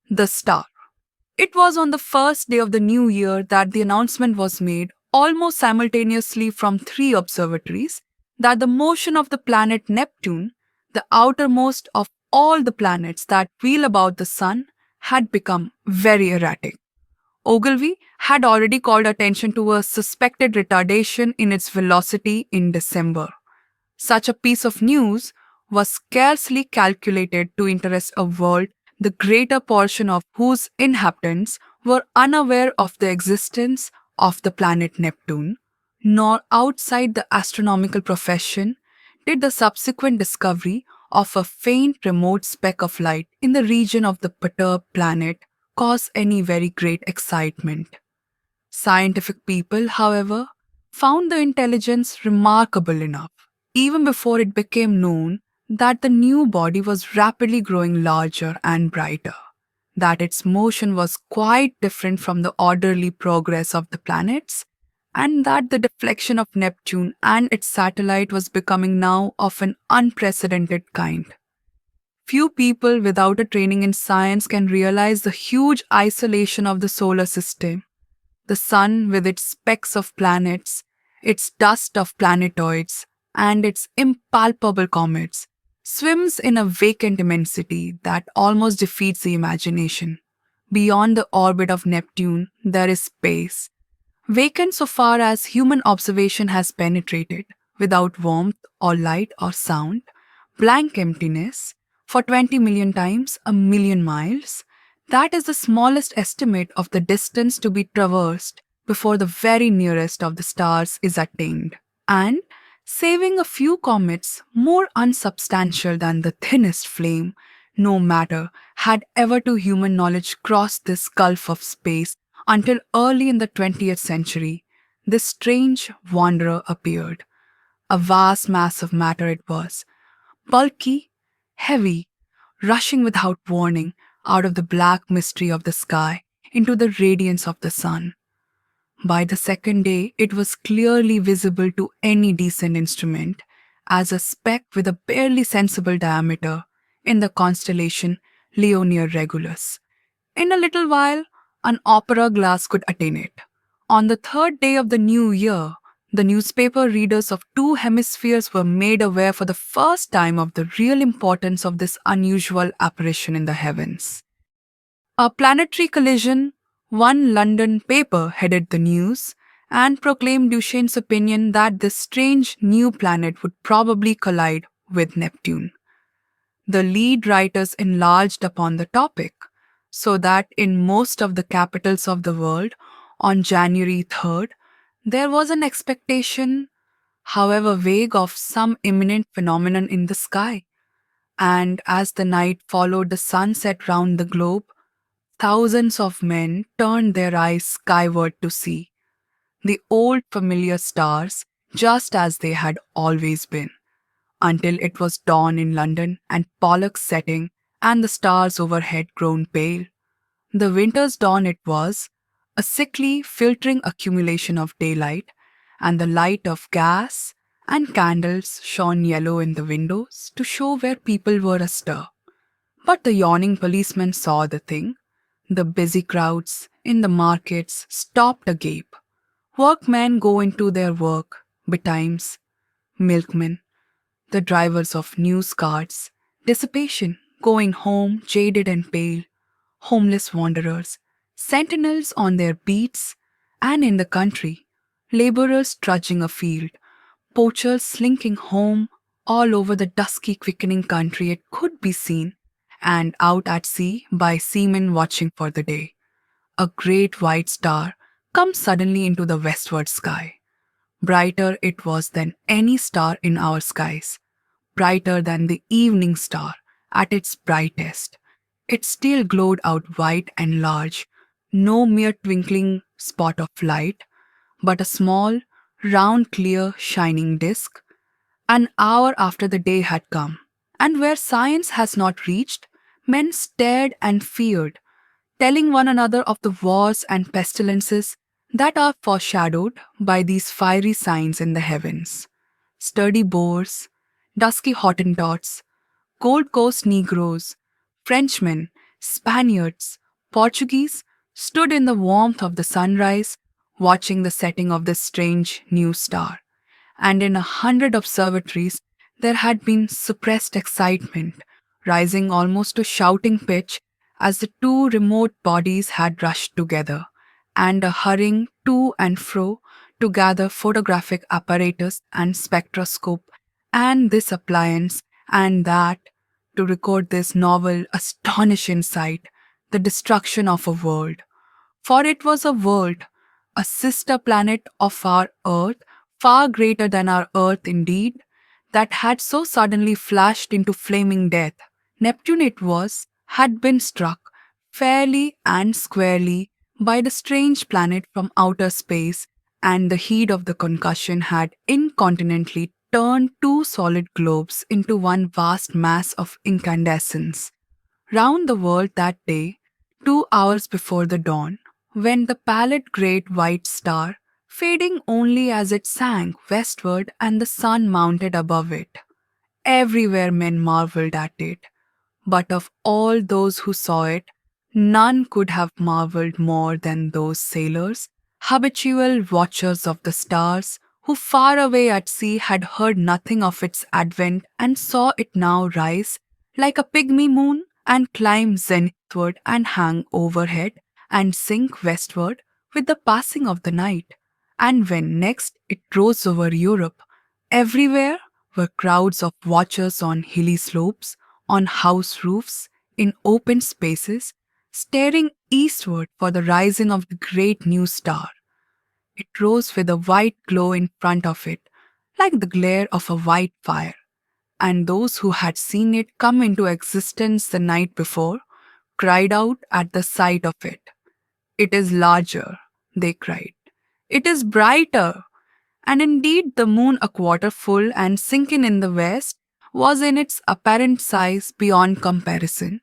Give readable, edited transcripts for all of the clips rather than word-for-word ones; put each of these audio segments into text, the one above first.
The star. It was on the first day of the new year that the announcement was made, almost simultaneously from three observatories, that the motion of the planet Neptune, the outermost of all the planets that wheel about the sun, had become very erratic. Ogilvy had already called attention to a suspected retardation in its velocity in December. Such a piece of news was scarcely calculated to interest a world the greater portion of whose inhabitants were unaware of the existence of the planet Neptune, nor outside the astronomical profession did the subsequent discovery of a faint remote speck of light in the region of the perturbed planet cause any very great excitement. Scientific people, however, found the intelligence remarkable enough, even before it became known that the new body was rapidly growing larger and brighter, that its motion was quite different from the orderly progress of the planets, and that the deflection of Neptune and its satellite was becoming now of an unprecedented kind. Few people without a training in science can realize the huge isolation of the solar system. The sun, with its specks of planets, its dust of planetoids, and its impalpable comets, swims in a vacant immensity that almost defeats the imagination. Beyond the orbit of Neptune, there is space, vacant so far as human observation has penetrated, without warmth or light or sound, blank emptiness, for 20 million times a million miles. That is the smallest estimate of the distance to be traversed before the very nearest of the stars is attained. And, saving a few comets more unsubstantial than the thinnest flame, no matter had ever to human knowledge crossed this gulf of space until early in the 20th century, this strange wanderer appeared. A vast mass of matter it was, bulky, heavy, rushing without warning out of the black mystery of the sky into the radiance of the sun. By the second day, it was clearly visible to any decent instrument as a speck with a barely sensible diameter in the constellation Leonia Regulus. In a little while, an opera glass could attain it. On the third day of the new year, the newspaper readers of two hemispheres were made aware for the first time of the real importance of this unusual apparition in the heavens. A planetary collision, one London paper headed the news and proclaimed Duchesne's opinion that this strange new planet would probably collide with Neptune. The lead writers enlarged upon the topic, so that in most of the capitals of the world on January 3rd, there was an expectation, however vague, of some imminent phenomenon in the sky. And as the night followed the sunset round the globe, thousands of men turned their eyes skyward to see the old familiar stars just as they had always been, until it was dawn in London and Pollux setting and the stars overhead grown pale. The winter's dawn it was, a sickly, filtering accumulation of daylight, and the light of gas and candles shone yellow in the windows to show where people were astir. But the yawning policeman saw the thing. The busy crowds in the markets stopped agape. Workmen go into their work betimes, milkmen, the drivers of news carts, dissipation, going home jaded and pale, homeless wanderers, sentinels on their beats, and in the country, laborers trudging afield, poachers slinking home, all over the dusky, quickening country it could be seen, and out at sea by seamen watching for the day. A great white star comes suddenly into the westward sky. Brighter it was than any star in our skies, brighter than the evening star at its brightest. It still glowed out white and large, no mere twinkling spot of light, but a small, round, clear, shining disk. An hour after the day had come, and where science has not reached, men stared and feared, telling one another of the wars and pestilences that are foreshadowed by these fiery signs in the heavens. Sturdy Boers, dusky Hottentots, Gold Coast Negroes, Frenchmen Spaniards, Portuguese stood in the warmth of the sunrise, watching the setting of this strange new star. And in 100 observatories, there had been suppressed excitement, rising almost to shouting pitch as the two remote bodies had rushed together, and a hurrying to and fro to gather photographic apparatus and spectroscope, and this appliance and that, to record this novel, astonishing sight, the destruction of a world. For it was a world, a sister planet of our Earth, far greater than our Earth indeed, that had so suddenly flashed into flaming death. Neptune it was, had been struck, fairly and squarely, by the strange planet from outer space, and the heat of the concussion had incontinently turned two solid globes into one vast mass of incandescence. Round the world that day, 2 hours before the dawn, went the pallid great white star, fading only as it sank westward and the sun mounted above it. Everywhere men marveled at it, but of all those who saw it, none could have marveled more than those sailors, habitual watchers of the stars, who far away at sea had heard nothing of its advent and saw it now rise like a pygmy moon and climb zenithward and hang overhead and sink westward with the passing of the night. And when next it rose over Europe, everywhere were crowds of watchers on hilly slopes, on house roofs, in open spaces, staring eastward for the rising of the great new star. It rose with a white glow in front of it, like the glare of a white fire, and those who had seen it come into existence the night before cried out at the sight of it. "It is larger," they cried. "It is brighter." And indeed, the moon, a quarter full and sinking in the west, was in its apparent size beyond comparison,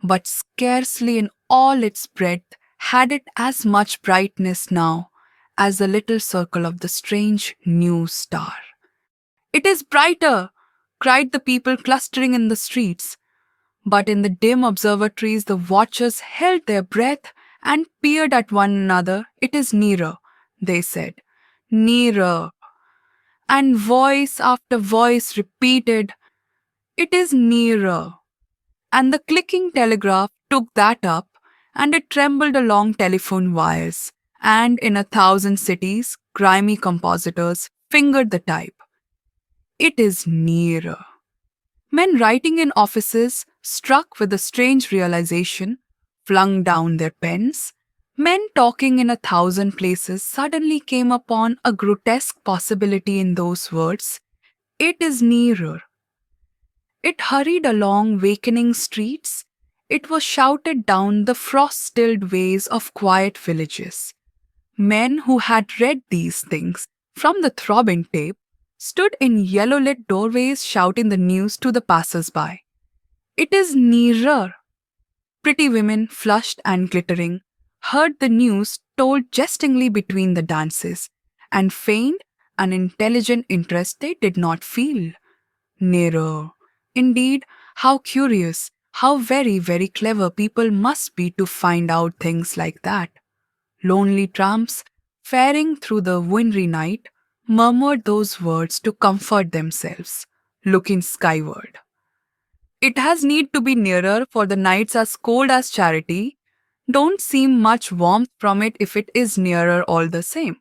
but scarcely in all its breadth had it as much brightness now as the little circle of the strange new star. "It is brighter!" cried the people clustering in the streets. But in the dim observatories, the watchers held their breath and peered at one another. "It is nearer," they said. "Nearer." And voice after voice repeated, "It is nearer." And the clicking telegraph took that up, and it trembled along telephone wires, and in 1,000 cities, grimy compositors fingered the type. "It is nearer." Men writing in offices, struck with a strange realization, flung down their pens. Men talking in 1,000 places suddenly came upon a grotesque possibility in those words. "It is nearer." It hurried along wakening streets. It was shouted down the frost-stilled ways of quiet villages. Men who had read these things from the throbbing tape stood in yellow-lit doorways shouting the news to the passers-by. "It is nearer." Pretty women, flushed and glittering, heard the news told jestingly between the dances, and feigned an intelligent interest they did not feel. Nearer. Indeed, how curious, how very, very clever people must be to find out things like that. Lonely tramps, faring through the wintry night, murmured those words to comfort themselves, looking skyward. "It has need to be nearer, for the nights as cold as charity. Don't seem much warmth from it if it is nearer all the same."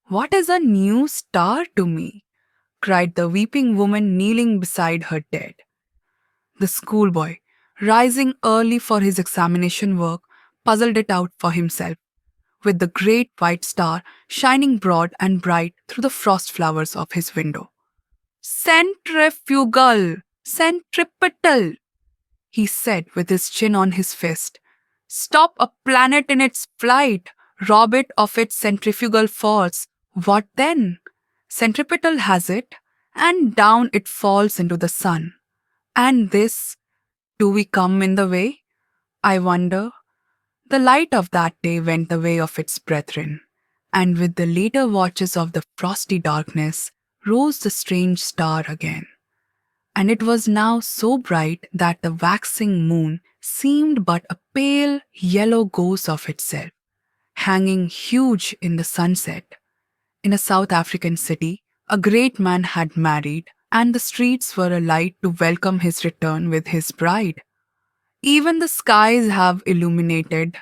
"What is a new star to me?" cried the weeping woman kneeling beside her dead. The schoolboy, rising early for his examination work, puzzled it out for himself, with the great white star shining broad and bright through the frost flowers of his window. "Centrifugal! Centripetal!" he said with his chin on his fist. "Stop a planet in its flight, rob it of its centrifugal force. What then? Centripetal has it, and down it falls into the sun. And this, do we come in the way? I wonder." The light of that day went the way of its brethren, and with the later watches of the frosty darkness rose the strange star again. and it was now so bright that the waxing moon seemed but a pale yellow ghost of itself, hanging huge in the sunset. In a South African city, a great man had married, and the streets were alight to welcome his return with his bride. Even the skies have illuminated,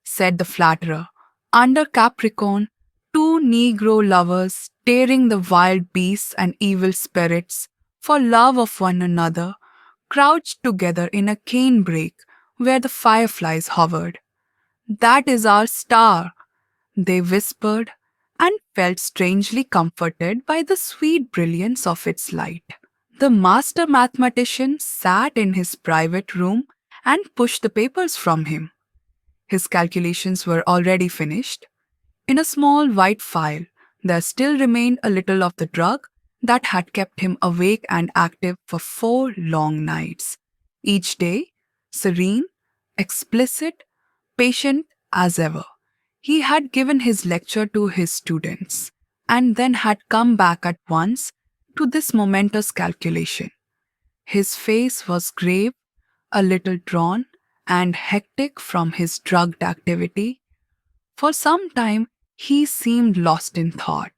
said the flatterer. Under Capricorn, two Negro lovers, tearing the wild beasts and evil spirits for love of one another, crouched together in a canebrake where the fireflies hovered. That is our star, they whispered, and felt strangely comforted by the sweet brilliance of its light. The master mathematician sat in his private room and pushed the papers from him. His calculations were already finished. In a small white file, there still remained a little of the drug that had kept him awake and active for 4 long nights. Each day, serene, explicit, patient as ever. He had given his lecture to his students and then had come back at once to this momentous calculation. His face was grave, a little drawn, and hectic from his drugged activity. For some time he seemed lost in thought.